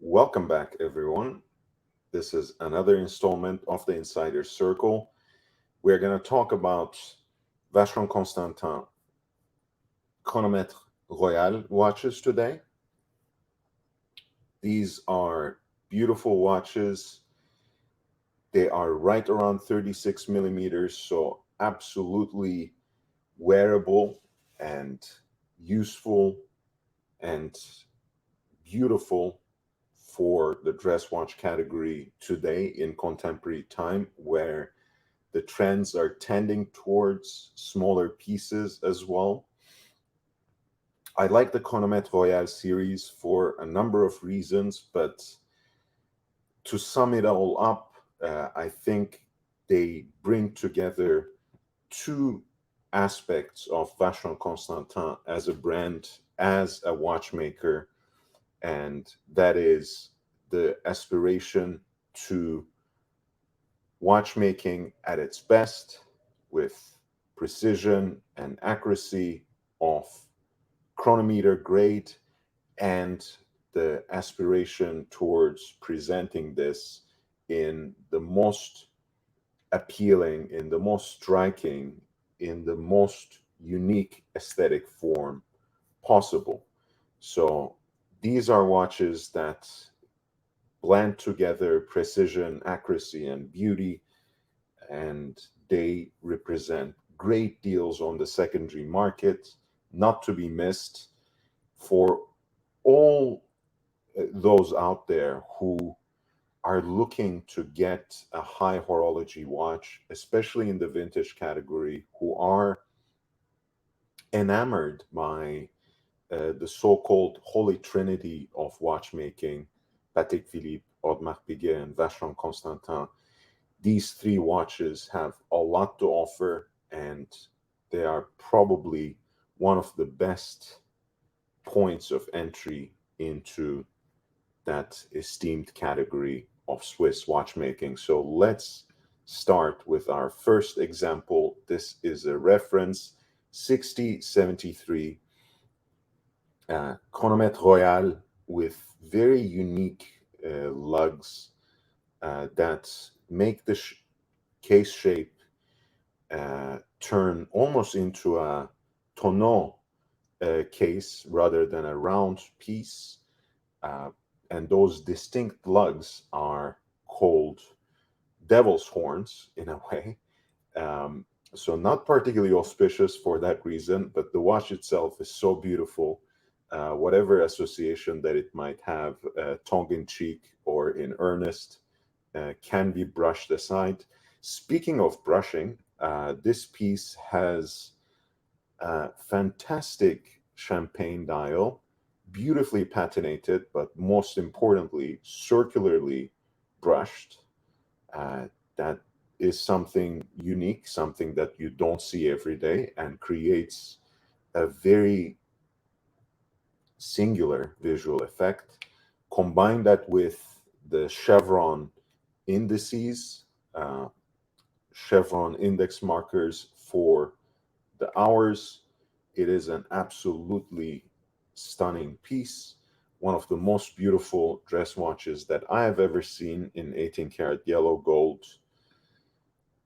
Welcome back, everyone. This is another installment of the Insider Circle. We're going to talk about Vacheron Constantin Chronomètre Royal watches today. These are beautiful watches. They are right around 36 millimeters, so absolutely wearable and useful and beautiful for the dress watch category today in contemporary time, where the trends are tending towards smaller pieces as well. I like the Chronomètre Royal series for a number of reasons, but to sum it all up, I think they bring together two aspects of Vacheron Constantin as a brand, as a watchmaker, and that is the aspiration to watchmaking at its best with precision and accuracy of chronometer grade, and the aspiration towards presenting this in the most appealing, in the most striking, in the most unique aesthetic form possible. So these are watches that blend together precision, accuracy, and beauty, and they represent great deals on the secondary market, not to be missed for all those out there who are looking to get a high horology watch, especially in the vintage category, who are enamored by the so-called holy trinity of watchmaking, Patek Philippe, Audemars Piguet, and Vacheron Constantin. These three watches have a lot to offer, and they are probably one of the best points of entry into that esteemed category of Swiss watchmaking. So let's start with our first example. This is a reference 6073 Chronomètre Royal with very unique lugs that make the case shape turn almost into a tonneau case rather than a round piece. And those distinct lugs are called devil's horns in a way. So not particularly auspicious for that reason, but the watch itself is so beautiful. Whatever association that it might have, tongue-in-cheek or in earnest, can be brushed aside. Speaking of brushing, this piece has a fantastic champagne dial, beautifully patinated, but most importantly, circularly brushed. That is something unique, something that you don't see every day, and creates a very singular visual effect. Combine that with the chevron indices, chevron index markers for the hours. It is an absolutely stunning piece, one of the most beautiful dress watches that I have ever seen in 18 karat yellow gold,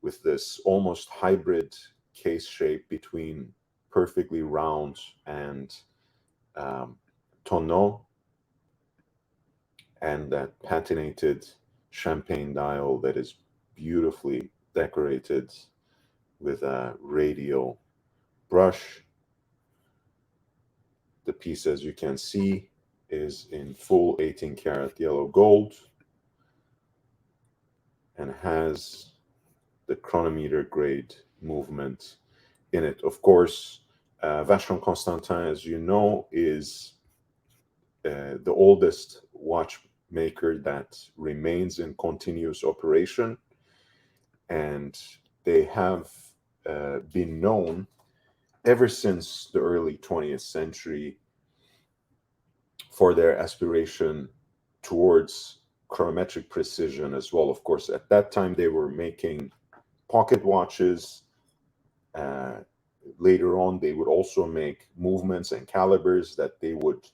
with this almost hybrid case shape between perfectly round and tonneau, and that patinated champagne dial that is beautifully decorated with a radial brush. The piece, as you can see, is in full 18 karat yellow gold and has the chronometer grade movement in it. Of course, Vacheron Constantin, as you know, is the oldest watchmaker that remains in continuous operation, and they have been known ever since the early 20th century for their aspiration towards chronometric precision as well. Of course, at that time they were making pocket watches. Uh, Later on, they would also make movements and calibers that they would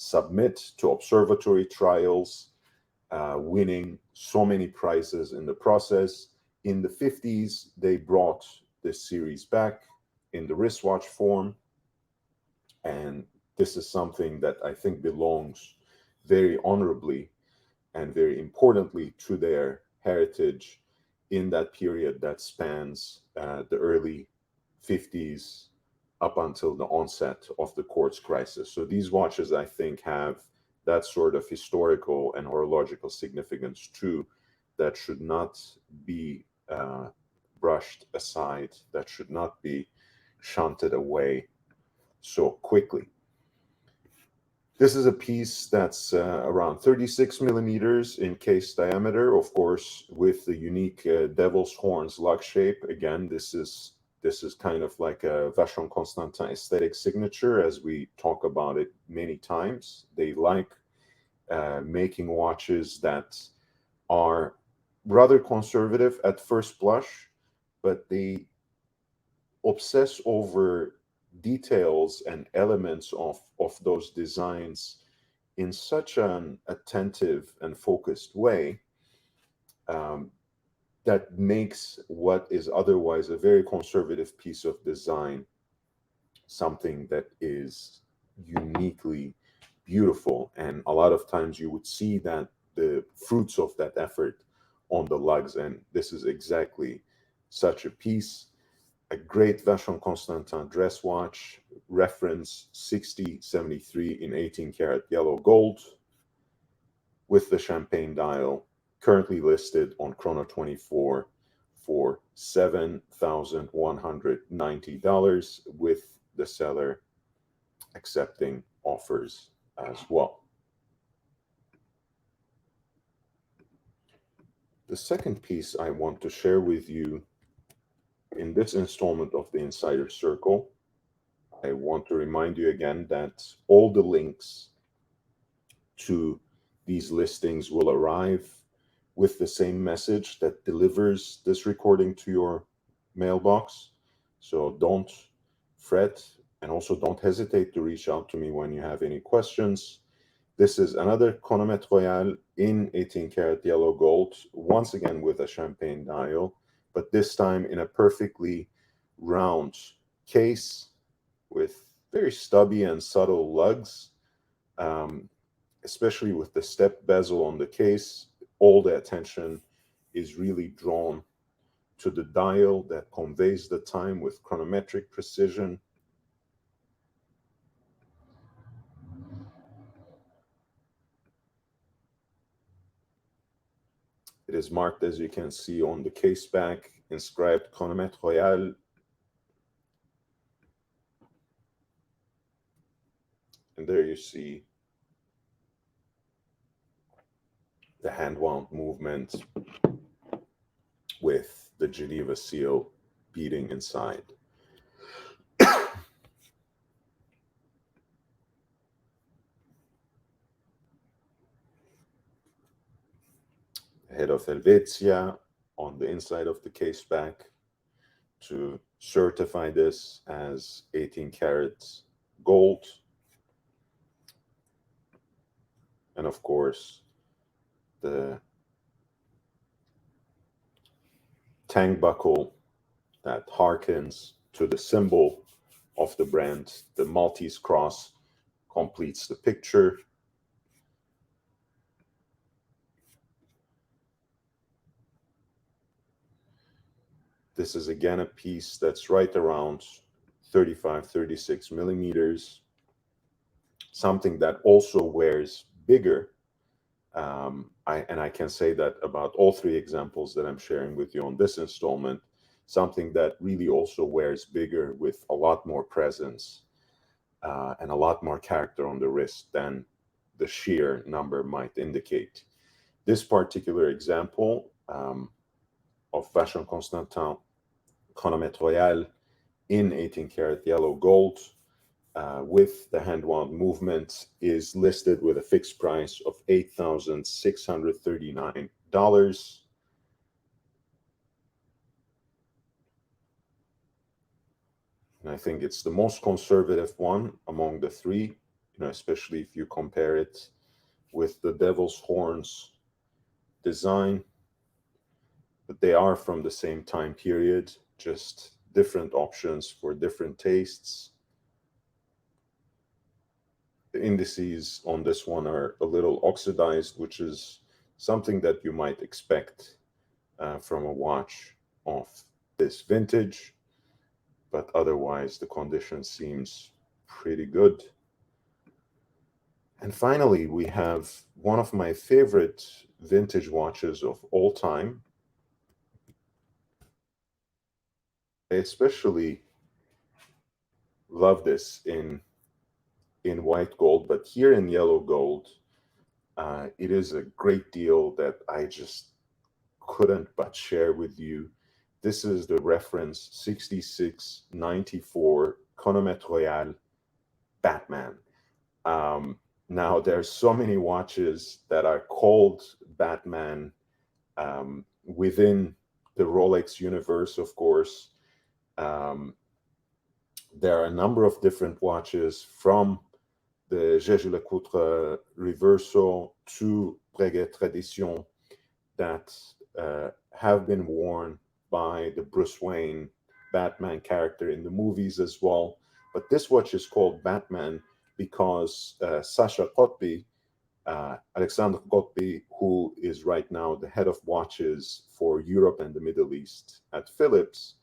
submit to observatory trials, winning so many prizes in the process. In the 50s, they brought this series back in the wristwatch form. And this is something that I think belongs very honorably and very importantly to their heritage in that period that spans the early 50s up until the onset of the quartz crisis. So these watches, I think, have that sort of historical and horological significance too, that should not be brushed aside, that should not be shunted away so quickly. This is a piece that's around 36 millimeters in case diameter, of course, with the unique devil's horns lug shape. Again, this is kind of like a Vacheron Constantin aesthetic signature, as we talk about it many times. They like making watches that are rather conservative at first blush, but they obsess over details and elements of those designs in such an attentive and focused way that makes what is otherwise a very conservative piece of design something that is uniquely beautiful. And a lot of times you would see that the fruits of that effort on the lugs, and this is exactly such a piece. A great Vacheron Constantin dress watch, reference 6073 in 18 karat yellow gold with the champagne dial, currently listed on Chrono24 for $7,190, with the seller accepting offers as well. The second piece I want to share with you in this installment of the Insider Circle, I want to remind you again that all the links to these listings will arrive with the same message that delivers this recording to your mailbox. So don't fret, and also don't hesitate to reach out to me when you have any questions. This is another Chronomètre Royal in 18 karat yellow gold, once again with a champagne dial, but this time in a perfectly round case with very stubby and subtle lugs, especially with the step bezel on the case. All the attention is really drawn to the dial that conveys the time with chronometric precision. It is marked, as you can see on the case back, inscribed Chronomètre Royal. And there you see the hand-wound movement with the Geneva seal beating inside. Head of Helvetia on the inside of the case back to certify this as 18 karat gold. And of course, the tang buckle that harkens to the symbol of the brand. The Maltese cross completes the picture. This is again a piece that's right around 35, 36 millimeters, something that also wears bigger. I can say that about all three examples that I'm sharing with you on this installment, something that really also wears bigger with a lot more presence and a lot more character on the wrist than the sheer number might indicate. This particular example of Vacheron Constantin Chronomètre Royal in 18 karat yellow gold with the hand-wound movement is listed with a fixed price of $8,639. And I think it's the most conservative one among the three. especially if you compare it with the devil's horns design. But they are from the same time period, just different options for different tastes. The indices on this one are a little oxidized, which is something that you might expect from a watch of this vintage, but otherwise the condition seems pretty good. And finally, we have one of my favorite vintage watches of all time. I especially love this in white gold, but here in yellow gold, it is a great deal that I just couldn't but share with you. This is the reference 6694 Chronomètre Royal Batman. Now, there's so many watches that are called Batman within the Rolex universe, of course. There are a number of different watches from the jaeger-lecoultre Reverso to Breguet Tradition that have been worn by the Bruce Wayne Batman character in the movies as well. But this watch is called Batman because Sacha Kotby, Alexandre Kotby, who is right now the head of watches for Europe and the Middle East at Philips,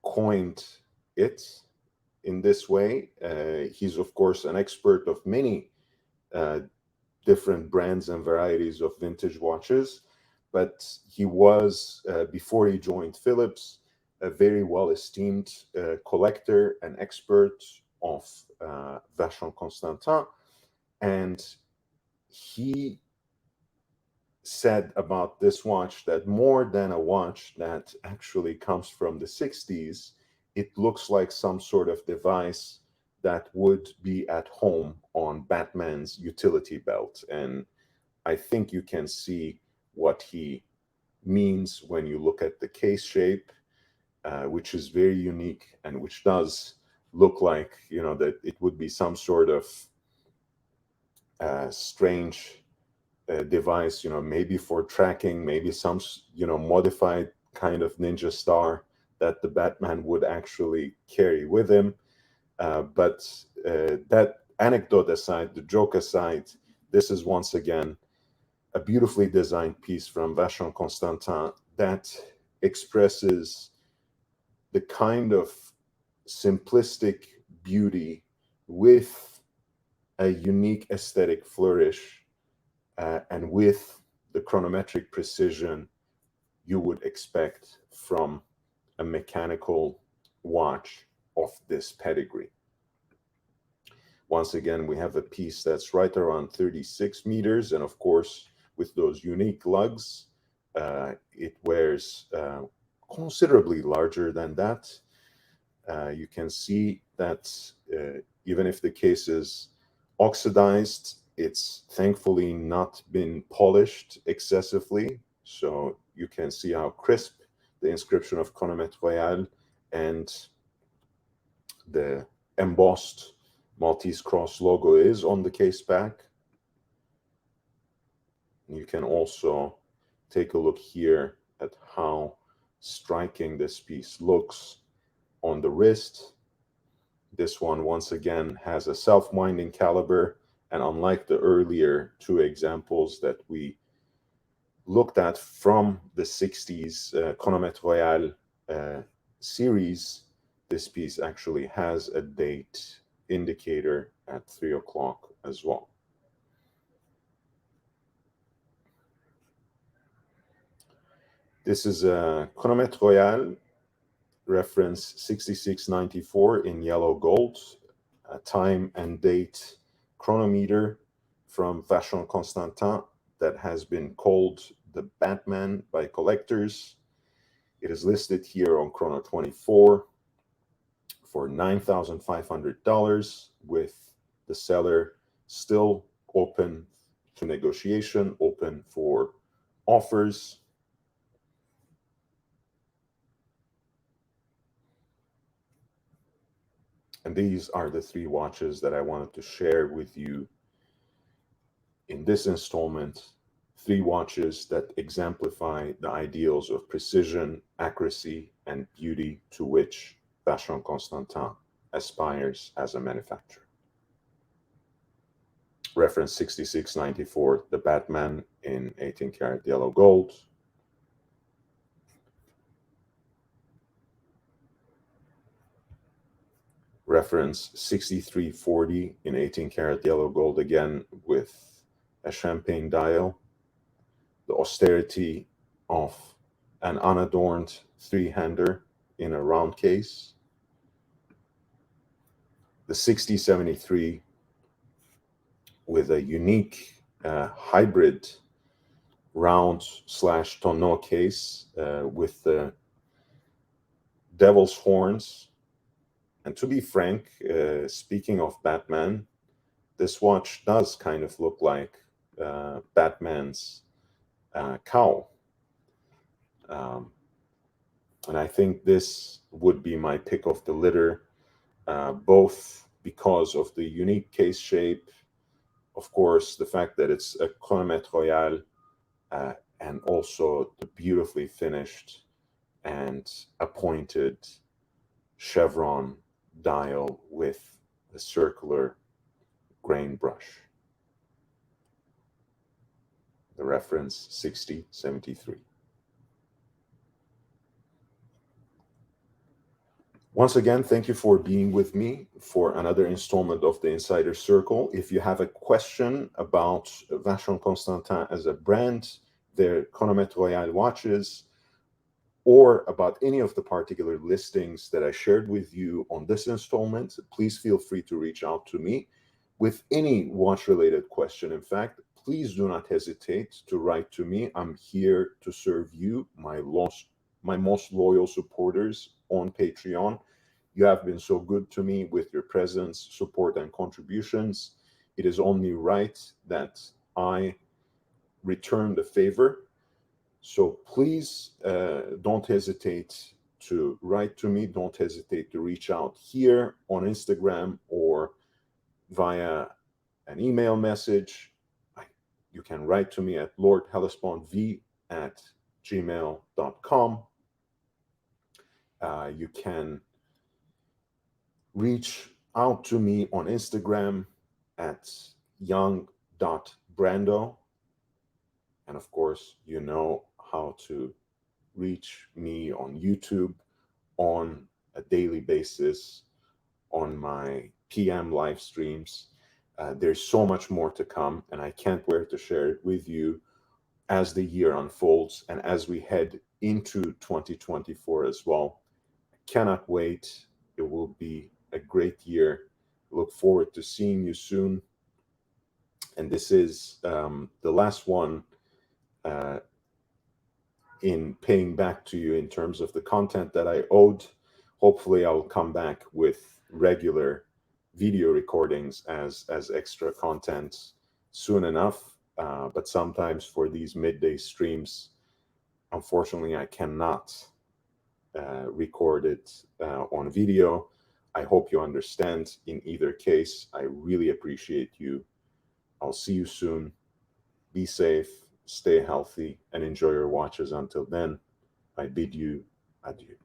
coined it in this way. He's, of course, an expert of many different brands and varieties of vintage watches, but he was, before he joined Philips, a very well-esteemed collector and expert of Vacheron Constantin. And he said about this watch that more than a watch that actually comes from the 60s, it looks like some sort of device that would be at home on Batman's utility belt. And I think you can see what he means when you look at the case shape, which is very unique and which does look like, that it would be some sort of strange device, maybe for tracking, maybe some, modified kind of ninja star that the Batman would actually carry with him. But that anecdote aside, the joke aside, this is once again a beautifully designed piece from Vacheron Constantin that expresses the kind of simplistic beauty with a unique aesthetic flourish and with the chronometric precision you would expect from a mechanical watch of this pedigree. Once again, we have a piece that's right around 36 meters, and of course, with those unique lugs, it wears considerably larger than that. You can see that even if the case is oxidized, it's thankfully not been polished excessively. So you can see how crisp the inscription of Chronomètre Royal and the embossed Maltese cross logo is on the case back. You can also take a look here at how striking this piece looks on the wrist. This one, once again, has a self-winding caliber, and unlike the earlier two examples that we looked at from the 60s Chronomètre Royal series, this piece actually has a date indicator at 3 o'clock as well. This is a Chronomètre Royal reference 6694 in yellow gold, a time and date chronometer from Vacheron Constantin that has been called the Batman by collectors. It is listed here on Chrono 24 for $9,500, with the seller still open to negotiation, open for offers. And these are the three watches that I wanted to share with you in this installment. Three watches that exemplify the ideals of precision, accuracy, and beauty to which Vacheron Constantin aspires as a manufacturer. Reference 6694, the Batman in 18 karat yellow gold. Reference 6340 in 18 karat yellow gold, again with a champagne dial. The austerity of an unadorned three-hander in a round case. The 6073 with a unique hybrid round / tonneau case with the devil's horns. And to be frank, speaking of Batman, this watch does kind of look like Batman's cowl. And I think this would be my pick of the litter, both because of the unique case shape, of course, the fact that it's a Chronomètre Royal, and also the beautifully finished and appointed chevron dial with a circular grain brush. The reference 6073. Once again, thank you for being with me for another installment of the Insider Circle. If you have a question about Vacheron Constantin as a brand, their Chronomètre Royal watches, or about any of the particular listings that I shared with you on this installment, please feel free to reach out to me with any watch-related question. In fact, please do not hesitate to write to me. I'm here to serve you, my most loyal supporters on Patreon. You have been so good to me with your presence, support, and contributions. It is only right that I return the favor. So please don't hesitate to write to me. Don't hesitate to reach out here on Instagram or via an email message. You can write to me at lordhellespontv@gmail.com. You can reach out to me on Instagram at young.brando. And of course, you know how to reach me on YouTube on a daily basis on my PM live streams. There's so much more to come, and I can't wait to share it with you as the year unfolds and as we head into 2024 as well. I cannot wait. It will be a great year. Look forward to seeing you soon. And this is the last one in paying back to you in terms of the content that I owed. Hopefully I'll come back with regular video recordings as extra content soon enough. But sometimes for these midday streams, unfortunately, I cannot record it on video. I hope you understand. In either case, I really appreciate you. I'll see you soon. Be safe, stay healthy, and enjoy your watches. Until then, I bid you adieu.